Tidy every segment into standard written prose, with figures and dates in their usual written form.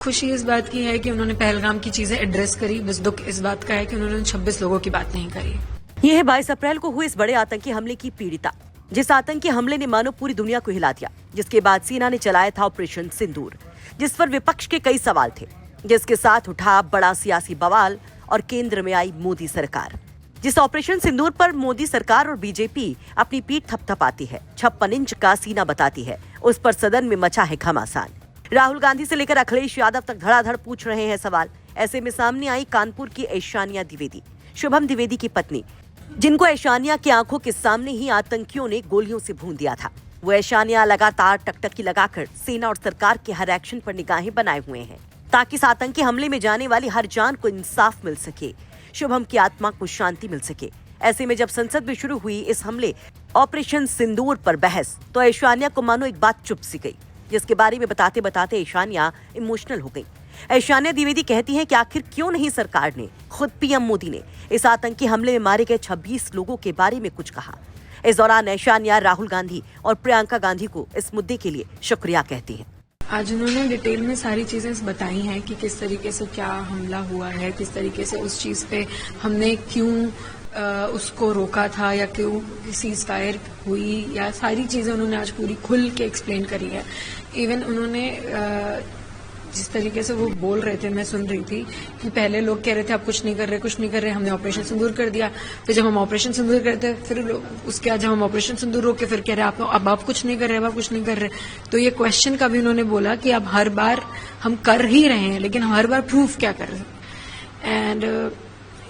खुशी इस बात की है कि उन्होंने पहलगाम की चीजें एड्रेस करी, बस दुख इस बात का है कि उन्होंने 26 लोगों की बात नहीं करी। ये है 22 अप्रैल को हुए इस बड़े आतंकी हमले की पीड़िता, जिस आतंकी हमले ने मानो पूरी दुनिया को हिला दिया, जिसके बाद सेना ने चलाया था ऑपरेशन सिंदूर, जिस पर विपक्ष के कई सवाल थे, जिसके साथ उठा बड़ा सियासी बवाल और केंद्र में आई मोदी सरकार। जिस ऑपरेशन सिंदूर पर मोदी सरकार और बीजेपी अपनी पीठ थपथपाती है, 56 इंच का सीना बताती है, उस पर सदन में मचा है घमासान। राहुल गांधी से लेकर अखिलेश यादव तक धड़ाधड़ पूछ रहे हैं सवाल। ऐसे में सामने आई कानपुर की ऐशानिया द्विवेदी, शुभम द्विवेदी की पत्नी, जिनको ऐशानिया की आंखों के सामने ही आतंकियों ने गोलियों से भून दिया था। वो ऐशानिया लगातार टकटकी लगाकर सेना और सरकार के हर एक्शन पर निगाहें बनाए हुए हैं, ताकि इस आतंकी हमले में जाने वाली हर जान को इंसाफ मिल सके, शुभम की आत्मा को शांति मिल सके। ऐसे में जब संसद में शुरू हुई इस हमले ऑपरेशन सिंदूर पर बहस, तो ऐशानिया को मानो एक बात चुप सी गई, जिसके बारे में बताते बताते ऐशानिया इमोशनल हो गई। ऐशानिया द्विवेदी कहती हैं कि आखिर क्यों नहीं सरकार ने, खुद पीएम मोदी ने इस आतंकी हमले में मारे गए 26 लोगों के बारे में कुछ कहा। इस दौरान ऐशानिया राहुल गांधी और प्रियंका गांधी को इस मुद्दे के लिए शुक्रिया कहती हैं। आज उन्होंने डिटेल में सारी चीजें बताई हैं कि किस तरीके से क्या हमला हुआ है, किस तरीके से उस चीज पे हमने क्यों उसको रोका था या क्यों सीज फायर हुई, या सारी चीजें उन्होंने आज पूरी खुल के एक्सप्लेन करी है। इवन उन्होंने जिस तरीके से वो बोल रहे थे, मैं सुन रही थी कि पहले लोग कह रहे थे आप कुछ नहीं कर रहे, कुछ नहीं कर रहे, हमने ऑपरेशन सिंदूर कर दिया। फिर जब हम ऑपरेशन सिंदूर करते, फिर उसके बाद जब हम ऑपरेशन सिंदूर रोके, फिर कह रहे अब आप कुछ नहीं कर रहे, अब आप कुछ नहीं कर रहे। तो ये क्वेश्चन का भी उन्होंने बोला कि अब हर बार हम कर ही रहे हैं, लेकिन हम हर बार प्रूफ क्या कर रहे हैं। एंड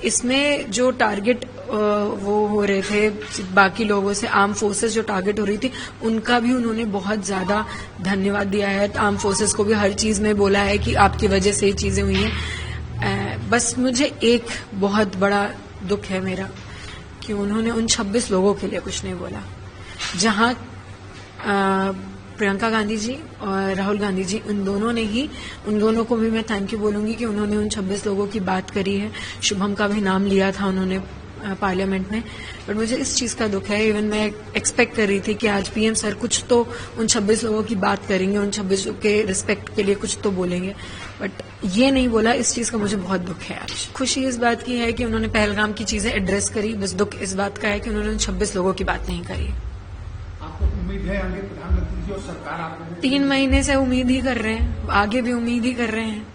इसमें जो टारगेट वो हो रहे थे बाकी लोगों से, आर्म फोर्सेस जो टारगेट हो रही थी, उनका भी उन्होंने बहुत ज्यादा धन्यवाद दिया है। आर्म फोर्सेस को भी हर चीज में बोला है कि आपकी वजह से ये चीजें हुई हैं। बस मुझे एक बहुत बड़ा दुख है मेरा कि उन्होंने उन 26 लोगों के लिए कुछ नहीं बोला। जहां प्रियंका गांधी जी और राहुल गांधी जी, उन दोनों को भी मैं थैंक यू बोलूंगी कि उन्होंने उन 26 लोगों की बात करी है। शुभम का भी नाम लिया था उन्होंने पार्लियामेंट में, बट मुझे इस चीज का दुख है। इवन मैं एक्सपेक्ट कर रही थी कि आज पीएम सर कुछ तो उन 26 लोगों की बात करेंगे, उन 26 के रिस्पेक्ट के लिए कुछ तो बोलेंगे, बट ये नहीं बोला। इस चीज का मुझे बहुत दुख है। आज खुशी इस बात की है कि उन्होंने पहलगाम की चीजें एड्रेस करी, बस दुख इस बात का है कि उन्होंने उन 26 लोगों की बात नहीं करी। आपको उम्मीद है आगे प्रधानमंत्री जी और सरकार आपको 3 महीने से उम्मीद ही कर रहे हैं, आगे भी उम्मीद ही कर रहे हैं।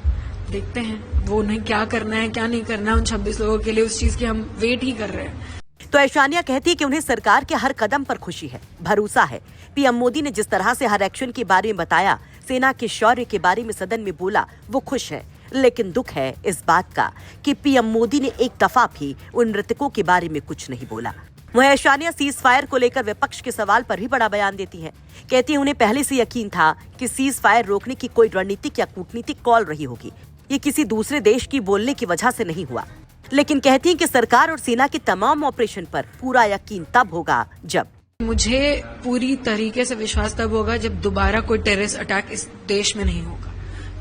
देखते हैं वो नहीं क्या करना है क्या नहीं करना है उन 26 लोगों के लिए, उस चीज की हम वेट ही कर रहे हैं। तो ऐशानिया कहती है कि उन्हें सरकार के हर कदम पर खुशी है, भरोसा है। पीएम मोदी ने जिस तरह से हर एक्शन के बारे में बताया, सेना के शौर्य के बारे में सदन में बोला, वो खुश है। लेकिन दुख है इस बात का कि पीएम मोदी ने एक दफा भी उन मृतकों के बारे में कुछ नहीं बोला। वह ऐशानिया सीज फायर को लेकर विपक्ष के सवाल पर भी बड़ा बयान देती है। कहती है उन्हें पहले से यकीन था कि सीज फायर रोकने की कोई रणनीतिक या कूटनीतिक कॉल रही होगी, ये किसी दूसरे देश की बोलने की वजह से नहीं हुआ। लेकिन कहती हैं कि सरकार और सेना के तमाम ऑपरेशन पर पूरा यकीन तब होगा जब, मुझे पूरी तरीके से विश्वास तब होगा जब दोबारा कोई टेररिस्ट अटैक इस देश में नहीं होगा।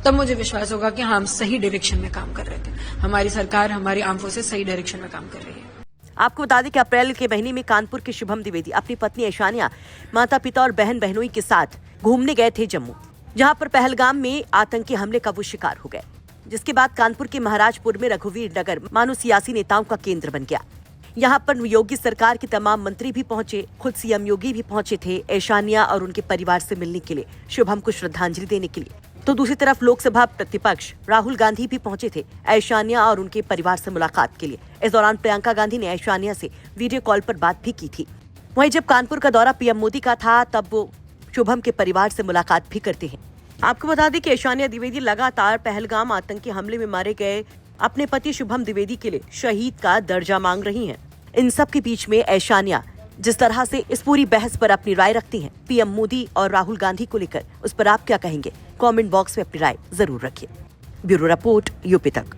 तब मुझे विश्वास होगा कि हम सही डायरेक्शन में काम कर रहे थे, हमारी सरकार, हमारी आर्म फोर्सेस सही डायरेक्शन में काम कर रही है। आपको बता दें कि अप्रैल के महीने में कानपुर के शुभम द्विवेदी अपनी पत्नी ऐशानिया, माता पिता और बहन बहनोई के साथ घूमने गए थे जम्मू, जहां पर पहलगाम में आतंकी हमले का वो शिकार हो गए, जिसके बाद कानपुर के महाराजपुर में रघुवीर नगर मानो सियासी नेताओं का केंद्र बन गया। यहाँ पर योगी सरकार के तमाम मंत्री भी पहुंचे, खुद सीएम योगी भी पहुंचे थे ऐशानिया और उनके परिवार से मिलने के लिए, शुभम को श्रद्धांजलि देने के लिए। तो दूसरी तरफ लोकसभा प्रतिपक्ष राहुल गांधी भी पहुंचे थे ऐशानिया और उनके परिवार से मुलाकात के लिए। इस दौरान प्रियंका गांधी ने ऐशानिया से वीडियो कॉल पर बात भी की थी। वहीं जब कानपुर का दौरा पीएम मोदी का था, तब वो शुभम के परिवार से मुलाकात भी करते हैं। आपको बता दें कि ऐशानिया द्विवेदी लगातार पहलगाम आतंकी हमले में मारे गए अपने पति शुभम द्विवेदी के लिए शहीद का दर्जा मांग रही हैं। इन सब के बीच में ऐशानिया जिस तरह से इस पूरी बहस पर अपनी राय रखती हैं पीएम मोदी और राहुल गांधी को लेकर, उस पर आप क्या कहेंगे? कमेंट बॉक्स में अपनी राय जरूर रखिए। ब्यूरो रिपोर्ट, यूपी तक।